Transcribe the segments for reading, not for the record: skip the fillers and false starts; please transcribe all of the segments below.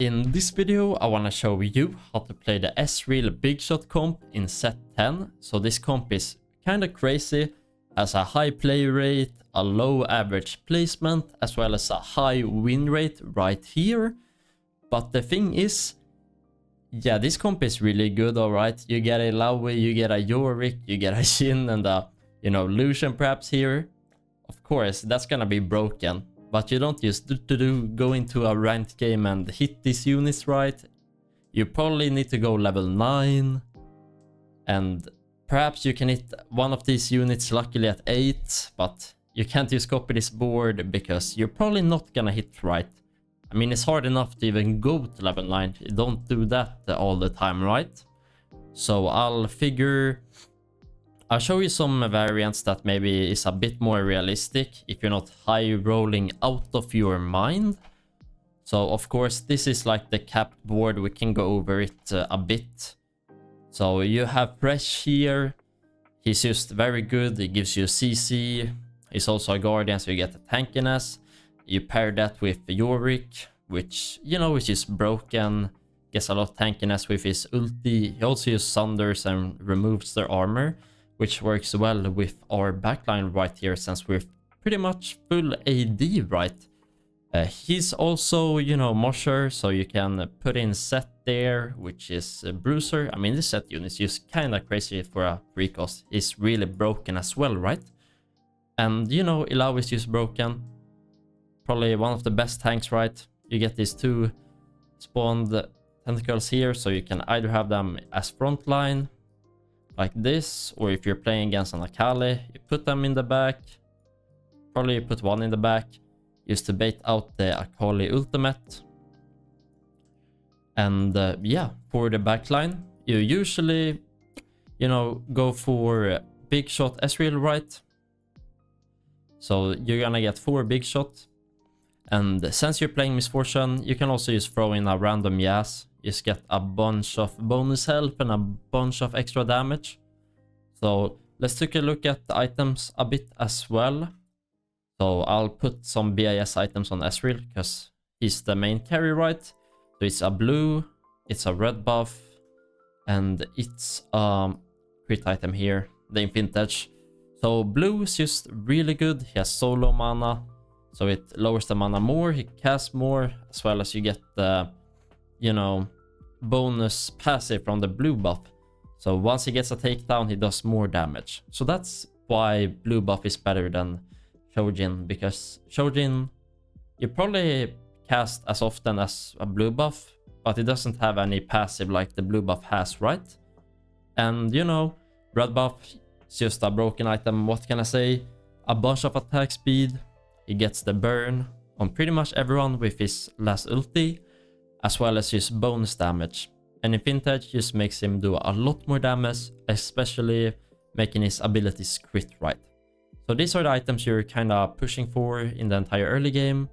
In this video, I want to show you how to play the Ezreal Bigshot comp in set 10. So this comp is kind of crazy, has a high play rate, a low average placement, as well as a high win rate right here. But the thing is, yeah, this comp is really good, alright. You get a Lowy, you get a Yorick, you get a Shin and a, Lucian perhaps here. Of course, that's gonna be broken. But you don't just go into a ranked game and hit these units right. You probably need to go level 9. And perhaps you can hit one of these units luckily at 8. But you can't just copy this board because you're probably not gonna hit right. I mean, it's hard enough to even go to level 9. You don't do that all the time, right? So I'll show you some variants that maybe is a bit more realistic if you're not high rolling out of your mind. So of course this is like the capped board, we can go over it a bit. So you have Fresh here, he's just very good, he gives you CC, he's also a guardian so you get the tankiness. You pair that with Yorick, which is just broken, gets a lot of tankiness with his ulti. He also uses Sunders and removes their armor, which works well with our backline right here since we're pretty much full AD, right? He's also, Mosher, so you can put in Set there, which is Bruiser. I mean, this Set unit is just kind of crazy for a free cost. It's really broken as well, right? And, Ilau is just broken. Probably one of the best tanks, right? You get these two spawned tentacles here, so you can either have them as frontline, like this, or if you're playing against an Akali, you put them in the back. Probably you put one in the back just to bait out the Akali ultimate. And yeah, for the backline, you usually, go for Bigshot Ezreal, right? So you're gonna get 4 Bigshot. And since you're playing Misfortune, you can also just throw in a random Yas. Just get a bunch of bonus health and a bunch of extra damage. So let's take a look at the items a bit as well. So I'll put some BIS items on Ezreal because he's the main carry, right? So it's a blue, it's a red buff, and it's a crit item here, the Vintage. So blue is just really good. He has solo mana, so it lowers the mana more, he casts more, as well as you get the bonus passive from the blue buff. So once he gets a takedown, he does more damage. So that's why blue buff is better than Shojin, because Shojin you probably cast as often as a blue buff, but it doesn't have any passive like the blue buff has, right? And red buff is just a broken item. What can I say? A bunch of attack speed. He gets the burn on pretty much everyone with his last ulti, as well as his bonus damage. And in Vintage just makes him do a lot more damage, especially making his abilities crit, right? So these are the items you're kind of pushing for in the entire early game,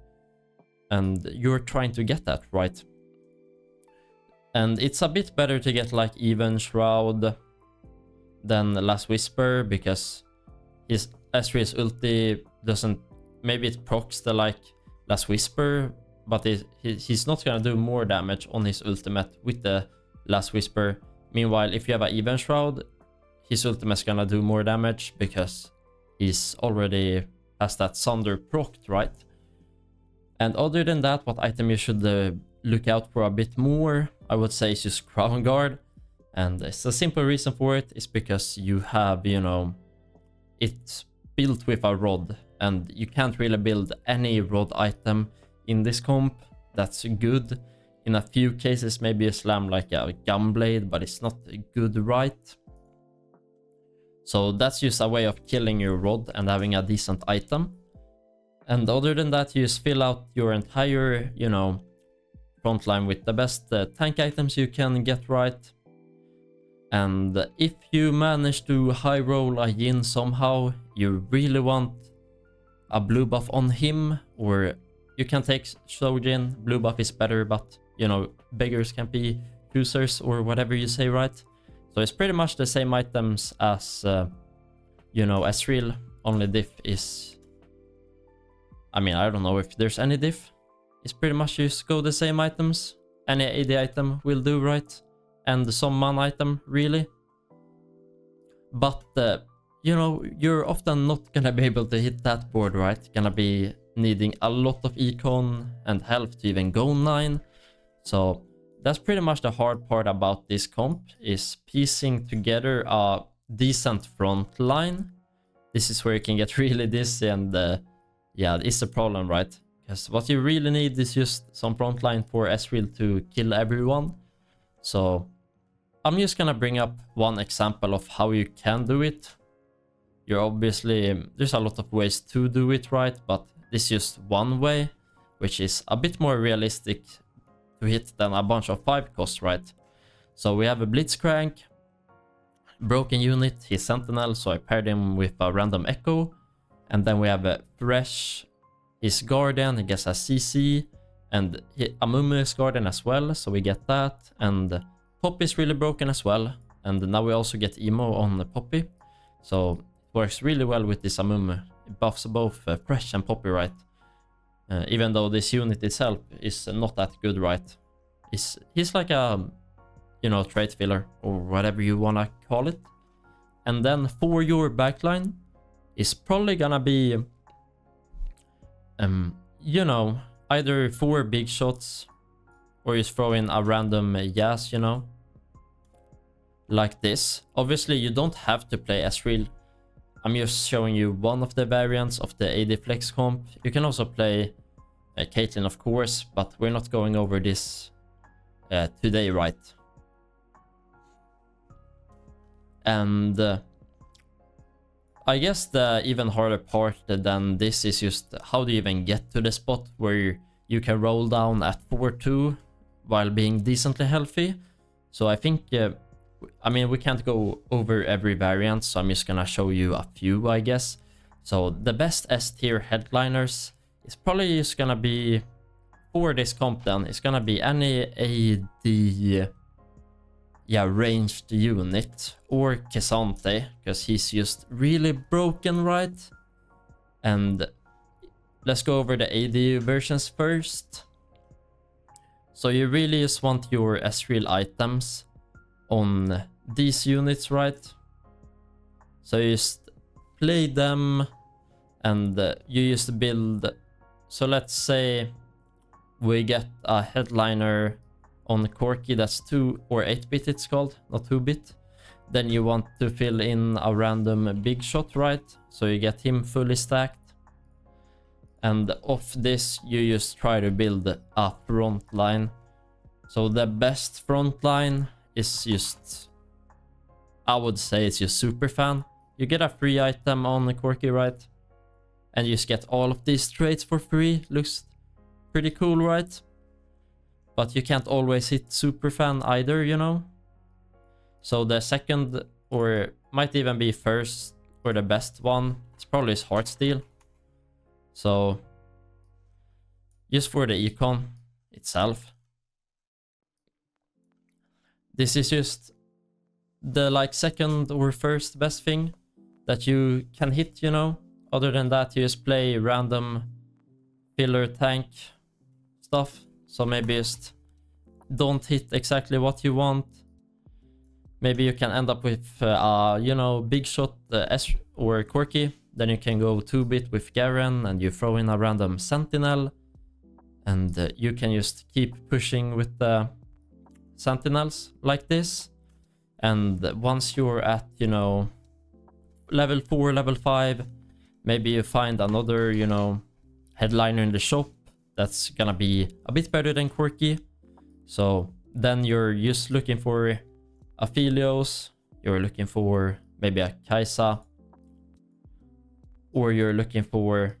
and you're trying to get that, right? And it's a bit better to get like Even Shroud than Last Whisper, because his Ezreal's ulti doesn't, maybe it procs the like Last Whisper, but he's not gonna do more damage on his ultimate with the Last Whisper. Meanwhile, if you have an Even Shroud, his ultimate's gonna do more damage because he's already has that Sunder procced, right? And other than that, what item you should look out for a bit more, I would say, is just Crown Guard. And it's a simple reason for it is because you have, it's built with a rod, and you can't really build any rod item in this comp that's good. In a few cases, maybe a slam like a Gunblade, but it's not good, right? So that's just a way of killing your rod and having a decent item. And other than that, you just fill out your entire, frontline with the best tank items you can get, right? And if you manage to high roll a Yin somehow, you really want a blue buff on him, or you can take Shojin. Blue buff is better, but beggars can be choosers, or whatever you say, right? So it's pretty much the same items as Ezreal. Only diff is, I mean, I don't know if there's any diff. It's pretty much just go the same items. any AD item will do, right? And some mana item, really. But, you know, you're often not gonna be able to hit that board, right? Gonna be needing a lot of econ and health to even go 9. So that's pretty much the hard part about this comp, is piecing together a decent front line. This is where you can get really dizzy, and yeah, it's a problem, right? Because what you really need is just some front line for Ezreal to kill everyone. So I'm just gonna bring up one example of how you can do it. You're obviously, there's a lot of ways to do it, right? But this is just one way, which is a bit more realistic to hit than a bunch of 5 costs, right? So we have a Blitzcrank, broken unit, he's Sentinel, so I paired him with a random Echo. And then we have a Thresh, his Guardian, he gets a CC, and Amumu is Guardian as well, so we get that. And Poppy is really broken as well, and now we also get Emo on the Poppy. So it works really well with this Amumu. It buffs both Thresh and Poppy, right? Even though this unit itself is not that good, right? He's like a, you know, trait filler or whatever you wanna call it. And then for your backline is probably gonna be, you know, either 4 big shots or just throw in a random Yas, you know, like this. Obviously, you don't have to play Ezreal. I'm just showing you one of the variants of the AD Flex comp. You can also play Caitlyn, of course, but we're not going over this today, right? And I guess the even harder part than this is just how do you even get to the spot where you can roll down at 4-2 while being decently healthy. So I think, I mean, we can't go over every variant, so I'm just gonna show you a few, I guess. So the best S tier headliners is probably just gonna be, for this comp then, it's gonna be any AD, yeah, ranged unit, or K'Sante, because he's just really broken, right? And let's go over the AD versions first. So you really just want your Ezreal items on these units, right? So you just play them, and you just build. So let's say we get a headliner on Corki that's 2 or 8-bit, it's called, not 2-bit. Then you want to fill in a random Bigshot, right? So you get him fully stacked. And off this, you just try to build a front line. So the best front line is just, I would say it's just super fan. You get a free item on the Corki, right? And you just get all of these traits for free. Looks pretty cool, right? But you can't always hit super fan either, you know? So the second, or might even be first, or the best one, it's probably his Heartsteel. So just for the econ itself, this is just the like second or first best thing that you can hit, you know? Other than that, you just play random filler tank stuff. So maybe just don't hit exactly what you want. Maybe you can end up with, you know, Bigshot or Corki. Then you can go 2-bit with Garen, and you throw in a random Sentinel. And you can just keep pushing with the Sentinels like this. And once you're at, you know, level 4, level 5, maybe you find another, you know, headliner in the shop that's gonna be a bit better than Corki. So then you're just looking for a Philios, you're looking for maybe a Kaisa, or you're looking for,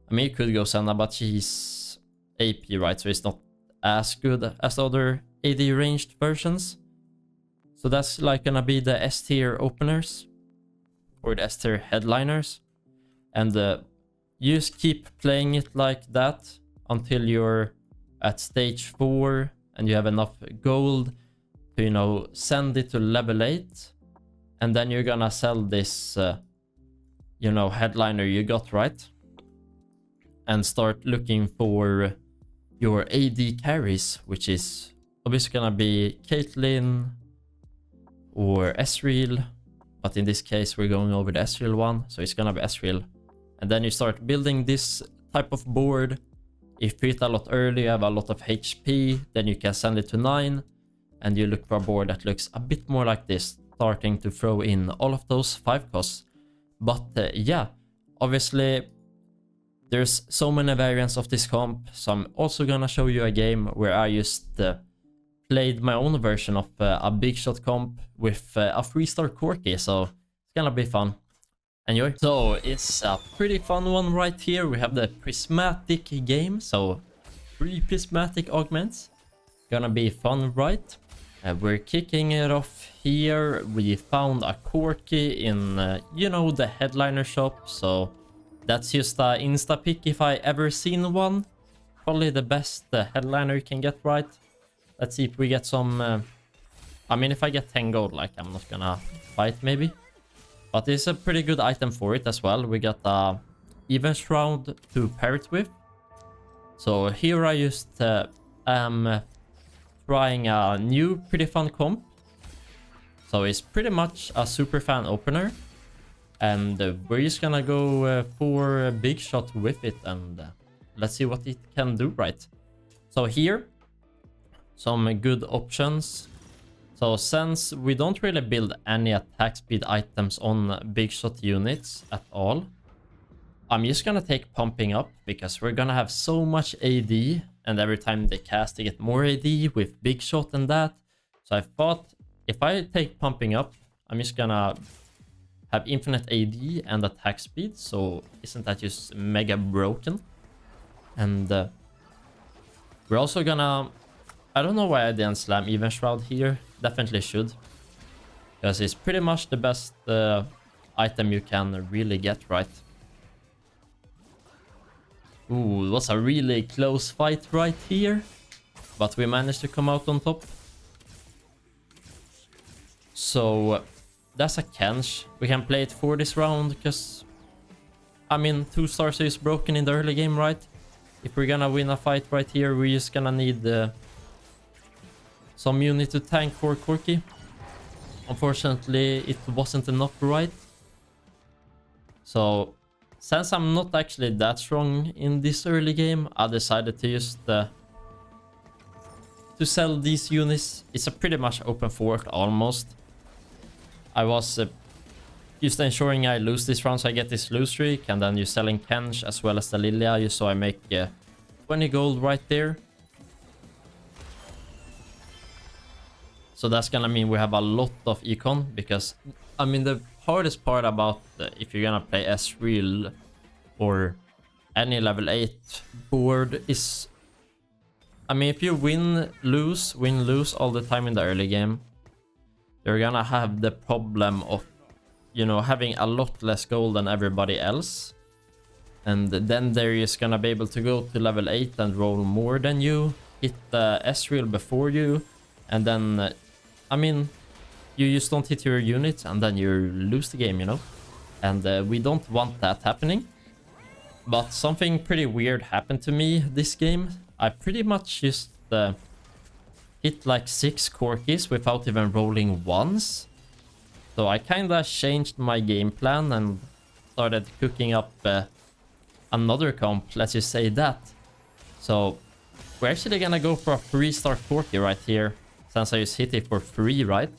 I mean, you could go Senna, but she's AP, right? So it's not as good as the other AD ranged versions. So that's like gonna be the S tier openers, or the S tier headliners. And you just keep playing it like that until you're at stage 4 and you have enough gold to, you know, send it to level 8. And then you're gonna sell this, you know, headliner you got, right? And start looking for your AD carries, which is obviously gonna be Caitlyn or Ezreal, but in this case we're going over the Ezreal one, so it's gonna be Ezreal. And then you start building this type of board. If you hit a lot early, you have a lot of HP, then you can send it to 9, and you look for a board that looks a bit more like this, starting to throw in all of those 5 costs. But yeah, obviously there's so many variants of this comp, so I'm also gonna show you a game where I just played my own version of a Bigshot comp with a 3-star Corki, so it's gonna be fun. Enjoy. So it's a pretty fun one right here. We have the prismatic game, so 3 prismatic augments. Gonna be fun, right? We're kicking it off here. We found a Corki in, you know, the headliner shop, so that's just a insta pick if I ever seen one. Probably the best headliner you can get, right? Let's see if we get some... I mean, if I get 10 gold, like, I'm not gonna fight, maybe. But it's a pretty good item for it as well. We got a even shroud to pair it with. So here I just am trying a new pretty fun comp. So it's pretty much a super fan opener. And we're just gonna go for a big shot with it, and let's see what it can do, right? So here, some good options. So since we don't really build any attack speed items on big shot units at all, I'm just gonna take pumping up, because we're gonna have so much AD, and every time they cast they get more AD with big shot and that. So I thought if I take pumping up, I'm just gonna have infinite AD and attack speed, so isn't that just mega broken? And we're also gonna... I don't know why I didn't slam even shroud here. Definitely should, because it's pretty much the best item you can really get, right? Ooh, it was a really close fight right here, but we managed to come out on top. So that's a Kench. We can play it for this round, because I mean 2 stars is broken in the early game, right? If we're gonna win a fight right here, we're just gonna need some unit to tank for Corki. Unfortunately, it wasn't enough, right? So since I'm not actually that strong in this early game, I decided to just to sell these units. It's a pretty much open fort almost. I was just ensuring I lose this round, so I get this lose streak, and then you're selling Kench as well as the Lilia, just so I make 20 gold right there. So that's gonna mean we have a lot of econ, because I mean the hardest part about if you're gonna play Ezreal or any level 8 board is, I mean, if you win lose all the time in the early game, you're gonna have the problem of, you know, having a lot less gold than everybody else, and then they're just gonna be able to go to level 8 and roll more than you, hit the Ezreal before you, and then I mean, you just don't hit your units and then you lose the game, you know? And we don't want that happening. But something pretty weird happened to me this game. I pretty much just hit like 6 Corkis without even rolling once. So I kinda changed my game plan and started cooking up another comp, let's just say that. So we're actually gonna go for a 3-star Corki right here, since I just hit it for free, right?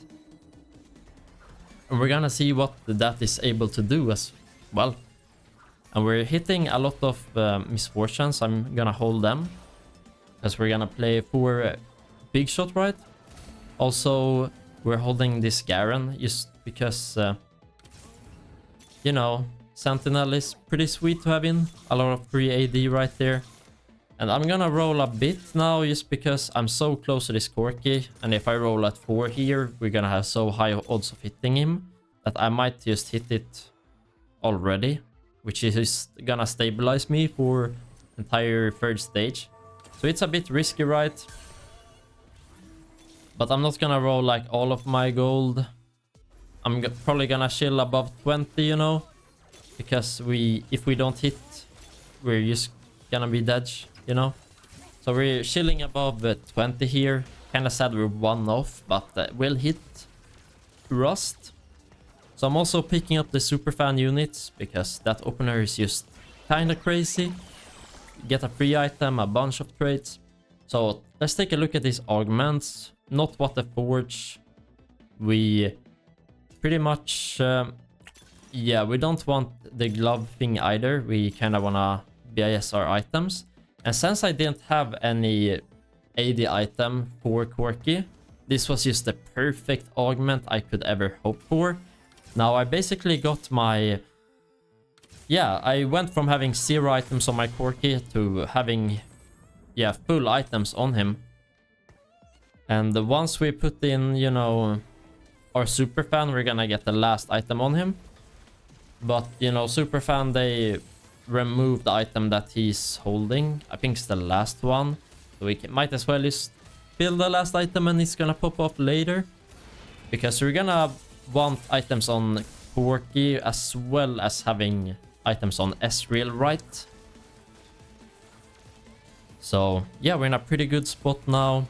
And we're gonna see what that is able to do as well. And we're hitting a lot of misfortunes. I'm gonna hold them, because we're gonna play for big shot, right? Also, we're holding this Garen just because, you know, Sentinel is pretty sweet to have in. A lot of free AD right there. And I'm gonna roll a bit now, just because I'm so close to this Corki. And if I roll at 4 here, we're gonna have so high odds of hitting him that I might just hit it already, which is gonna stabilize me for entire 3rd stage. So it's a bit risky, right? But I'm not gonna roll like all of my gold. I'm probably gonna chill above 20, you know, because if we don't hit, we're just gonna be dead, you know. So we're chilling above 20 here. Kinda sad we're 1 off, but we'll hit Rust. So I'm also picking up the Superfan units because that opener is just kinda crazy. Get a free item, a bunch of traits. So let's take a look at these augments. Not what the Forge. We pretty much... yeah, we don't want the glove thing either. We kinda wanna BIS our items. And since I didn't have any AD item for Corki, this was just the perfect augment I could ever hope for. Now I basically got my... yeah, I went from having 0 items on my Corki to having, yeah, full items on him. And once we put in, you know, our Superfan, we're gonna get the last item on him. But, you know, Superfan, they remove the item that he's holding. I think it's the last one. So we might as well just build the last item and it's gonna pop off later. Because we're gonna want items on Corki as well as having items on Ezreal, right? So yeah, we're in a pretty good spot now.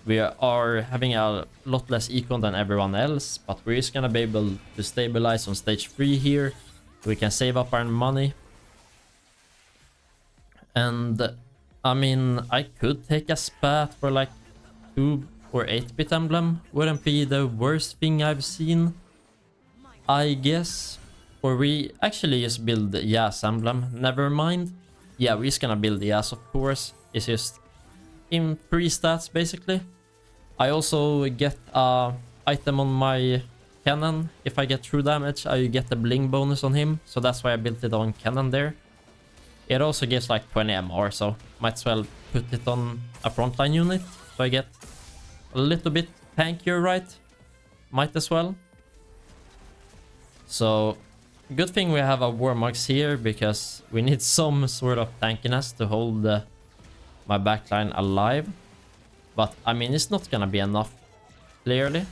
We are having a lot less econ than everyone else, but we're just gonna be able to stabilize on stage 3 here. We can save up our money. And I mean, I could take a spat for like 2 or 8-bit emblem. Wouldn't be the worst thing I've seen, I guess. Or we actually just build the Yas emblem. Never mind. Yeah, we're just gonna build the Yas, of course. It's just in 3 stats basically. I also get a item on my cannon. If I get true damage, I get the bling bonus on him. So that's why I built it on cannon there. It also gives like 20 MR, so might as well put it on a frontline unit. So I get a little bit tankier, right? Might as well. So good thing we have a Warmugs here, because we need some sort of tankiness to hold my backline alive. But I mean, it's not gonna be enough, clearly.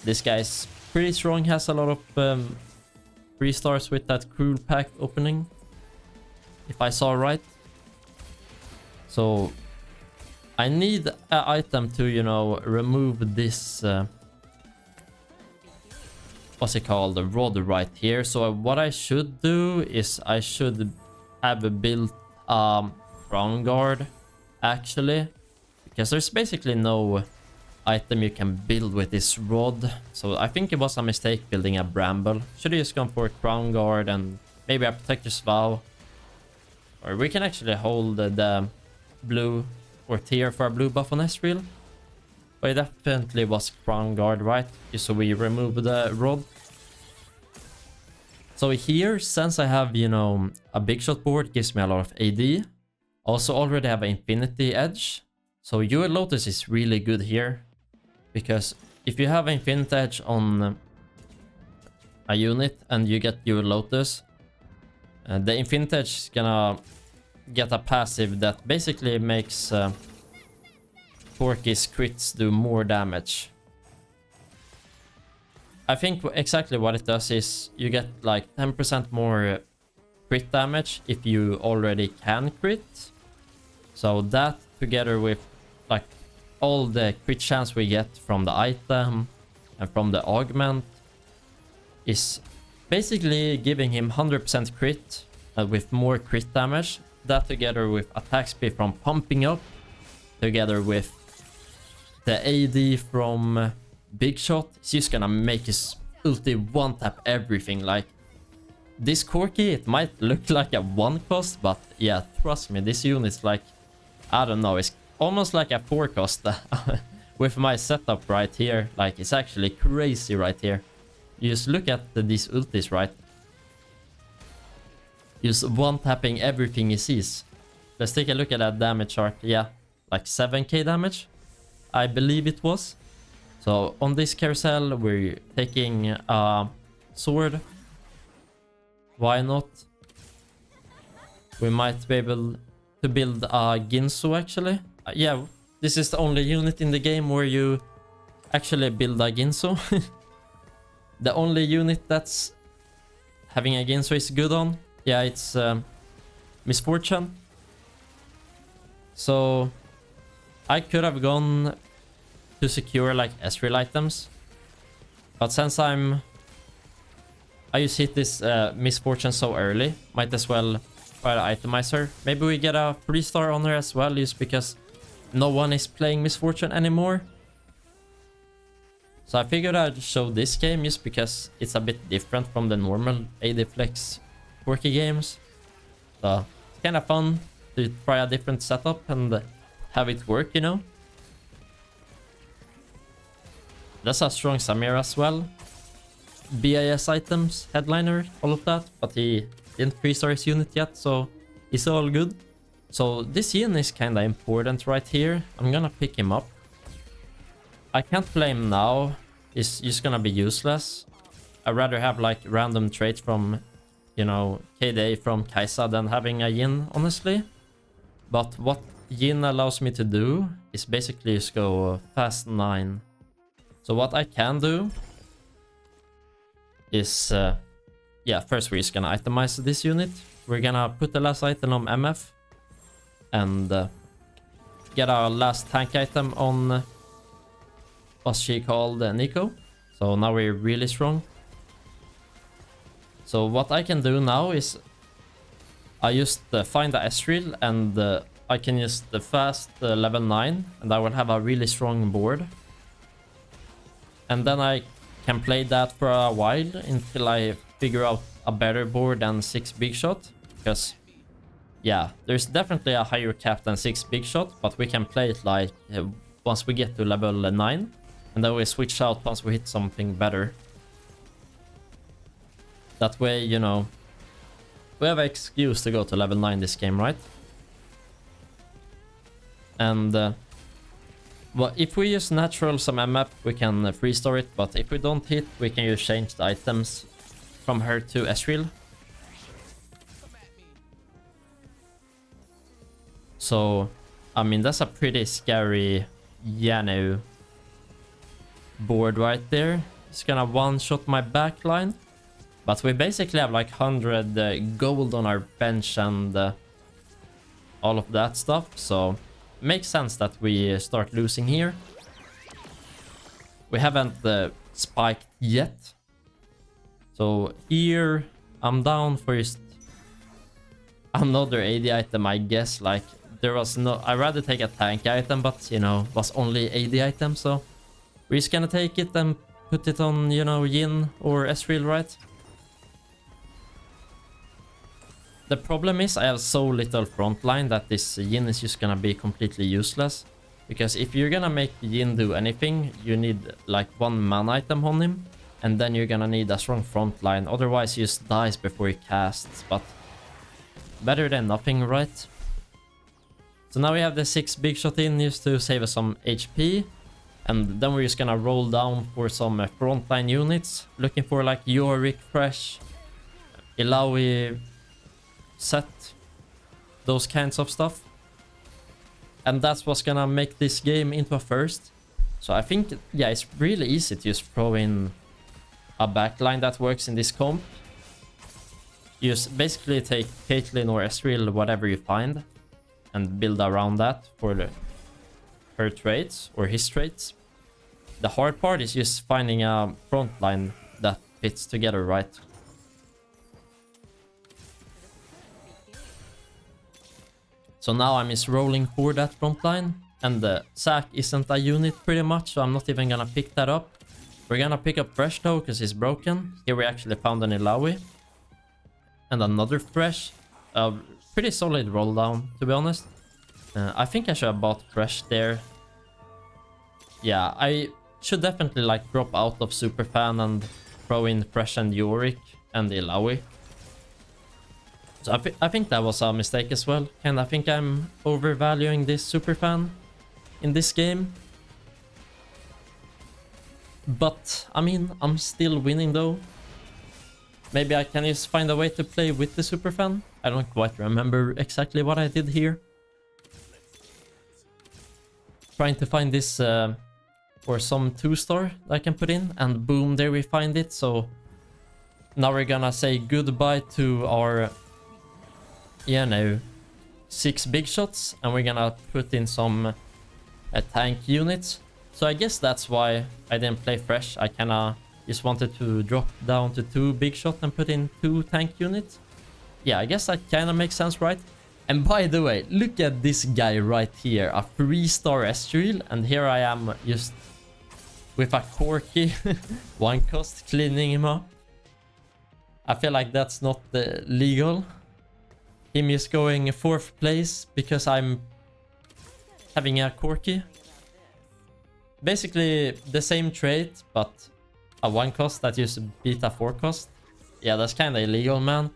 This guy's pretty strong, has a lot of 3 stars with that cruel pack opening, if I saw right. So I need an item to, you know, remove this what's it called, the rod right here. So what I should do is I should have built Crown Guard actually, because there's basically no item you can build with this rod. So I think it was a mistake building a Bramble. Should have just gone for a Crown Guard and maybe a Protector's Vow. Or we can actually hold the blue or tier for a blue buff on Ezreal. But it definitely was Crown Guard, right? Just so we remove the rod. So here, since I have, you know, a Bigshot board, gives me a lot of AD. Also already have an Infinity Edge. So your Lotus is really good here. Because if you have Infinity Edge on a unit and you get your Lotus, the Infinity Edge is gonna get a passive that basically makes Corki's crits do more damage. I think exactly what it does is you get like 10% more crit damage if you already can crit. So that together with like all the crit chance we get from the item and from the augment is basically giving him 100% crit with more crit damage. That together with attack speed from pumping up, together with the AD from Bigshot, it's just gonna make his ulti one-tap everything. Like this Corki, it might look like a 1 cost, but yeah, trust me, this unit's like, I don't know, it's almost like a 4 cost with my setup right here. Like it's actually crazy right here. You just look at these ultis, right? Just one-tapping everything he sees. Let's take a look at that damage chart. Yeah, like 7k damage, I believe it was. So on this carousel, we're taking a sword. Why not? We might be able to build a Ginsu actually. Yeah, this is the only unit in the game where you actually build a Ginsu. The only unit that's having a Ginsu is good on. Yeah, it's Misfortune. So I could have gone to secure like Ezreal items, but since I just hit this misfortune so early, might as well try to itemize her. Maybe we get a 3-star on her as well, just because no one is playing misfortune anymore. So I figured I'd show this game just because it's a bit different from the normal AD Flex quirky games. So it's kind of fun to try a different setup and have it work, you know. That's a strong Samir as well. BIS items, headliner, all of that. But he didn't 3-star his unit yet, so it's all good. So this Yin is kind of important right here. I'm gonna pick him up. I can't play him now. He's just gonna be useless. I'd rather have like random traits from, you know, KDA from Kaisa than having a Yin, honestly. But what Yin allows me to do is basically just go fast 9. So what I can do is, yeah, first we're just gonna itemize this unit. We're gonna put the last item on MF and get our last tank item on what's she called, Nico. So now we're really strong. So what I can do now is I just find the Ezreal and I can use the fast level 9 and I will have a really strong board. And then I can play that for a while until I figure out a better board than 6 Bigshot. Because, yeah, there's definitely a higher cap than 6 Bigshot, but we can play it like once we get to level 9. And then we switch out once we hit something better. That way, you know, we have an excuse to go to level 9 this game, right? And well, if we use natural some MF, we can 3-star it. But if we don't hit, we can just change the items from her to Ezreal. So, I mean, that's a pretty scary Yano board right there. It's gonna one-shot my backline. But we basically have like 100 gold on our bench and all of that stuff. So makes sense that we start losing here. We haven't spiked yet. So here I'm down for just another AD item, I guess. Like there was no, I'd rather take a tank item, but you know, was only AD item. So we're just gonna take it and put it on, you know, Yin or Ezreal, right? The problem is I have so little frontline that this Yin is just gonna be completely useless. Because if you're gonna make Yin do anything, you need like 1 mana item on him. And then you're gonna need a strong frontline. Otherwise he just dies before he casts. But better than nothing, right? So now we have the 6 Bigshot in just to save us some HP. And then we're just gonna roll down for some frontline units. Looking for like Yorick, Fresh, Ilaoi, Set, those kinds of stuff. And that's what's gonna make this game into a first. So I think, yeah, it's really easy to just throw in a backline that works in this comp. You just basically take Caitlyn or Ezreal, whatever you find, and build around that for her traits or his traits. The hard part is just finding a frontline that fits together, right? So now I'm just rolling for that front line. And the Zac isn't a unit pretty much, so I'm not even gonna pick that up. We're gonna pick up Fresh though, because he's broken. Here we actually found an Ilaoi. And another Fresh. Pretty solid roll down, to be honest. I think I should have bought Fresh there. Yeah, I should definitely like drop out of Superfan and throw in Fresh and Yorick and Ilaoi. So I think that was a mistake as well. And I think I'm overvaluing this Superfan in this game. But, I mean, I'm still winning though. Maybe I can just find a way to play with the Superfan. I don't quite remember exactly what I did here. Trying to find this or some 2-star that I can put in. And boom, there we find it. So now we're gonna say goodbye to our, you know, 6 big shots, and we're gonna put in some tank units. So I guess that's why I didn't play fresh. I kinda just wanted to drop down to 2 big shot and put in 2 tank units. Yeah, I guess that kinda makes sense, right? And by the way, look at this guy right here, a 3-star Estrel, and here I am just with a Corki 1 cost cleaning him up. I feel like that's not legal. Him just going 4th place because I'm having a Corki. Basically the same trait, but a 1 cost that used to beat a 4 cost. Yeah, that's kind of illegal, man.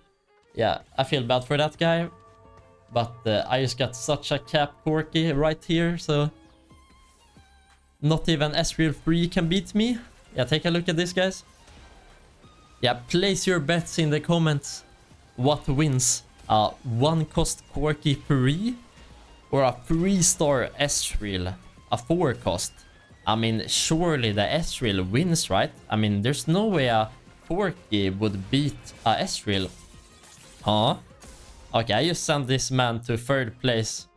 Yeah, I feel bad for that guy. But I just got such a cap Corki right here, so not even Ezreal 3 can beat me. Yeah, take a look at this, guys. Yeah, place your bets in the comments. What wins? A 1 cost Corki 3 or a 3-star Ezreal, a 4 cost? I mean, surely the Ezreal wins, right? I mean, there's no way a Corki would beat a Ezreal. Huh? Okay, I just sent this man to 3rd place.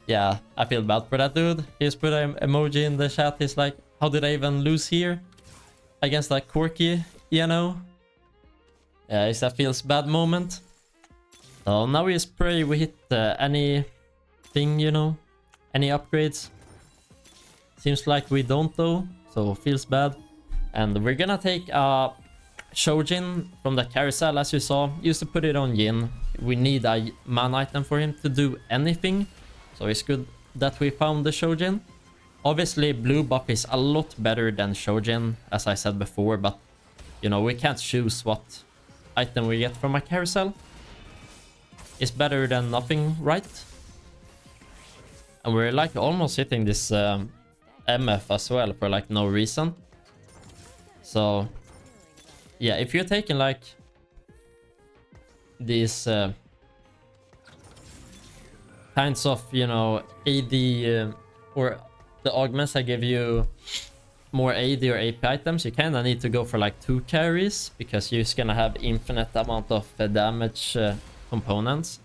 Yeah, I feel bad for that dude. He's put an emoji in the chat. He's like, how did I even lose here? Against that Corki, you know? Yeah, it's a feels bad moment. So now we just pray we hit anything, you know? Any upgrades. Seems like we don't though, so feels bad. And we're gonna take a Shojin from the carousel, as you saw. Used to put it on Yin. We need a man item for him to do anything. So it's good that we found the Shojin. Obviously, blue buff is a lot better than Shojin, as I said before, but you know, we can't choose what item we get from a carousel. It's better than nothing, right? And we're like almost hitting this MF as well for like no reason. So yeah, if you're taking like these kinds of, you know, AD or the augments that give you more AD or AP items, you kind of need to go for like 2 carries because you're just gonna have infinite amount of damage components.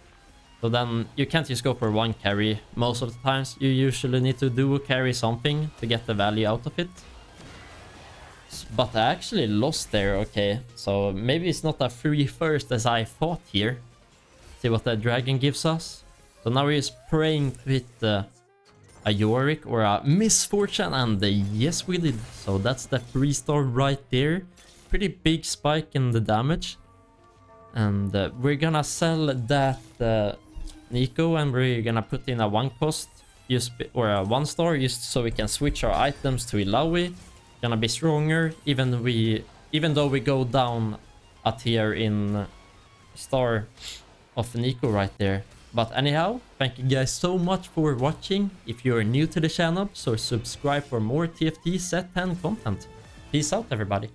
So then you can't just go for 1 carry most of the times. You usually need to do carry something to get the value out of it. But I actually lost there, okay. So maybe it's not a free first as I thought here. See what the dragon gives us. So now we're just praying to hit a Yorick or a Misfortune, and yes we did. So that's the 3-star right there. Pretty big spike in the damage. And we're gonna sell that Nico, and we're gonna put in a 1 cost or a 1-star just so we can switch our items to Ilaoi. Gonna be stronger even though we go down a tier in star of Nico right there. But anyhow, thank you guys so much for watching. If you're new to the channel, so subscribe for more TFT Set 10 content. Peace out, everybody.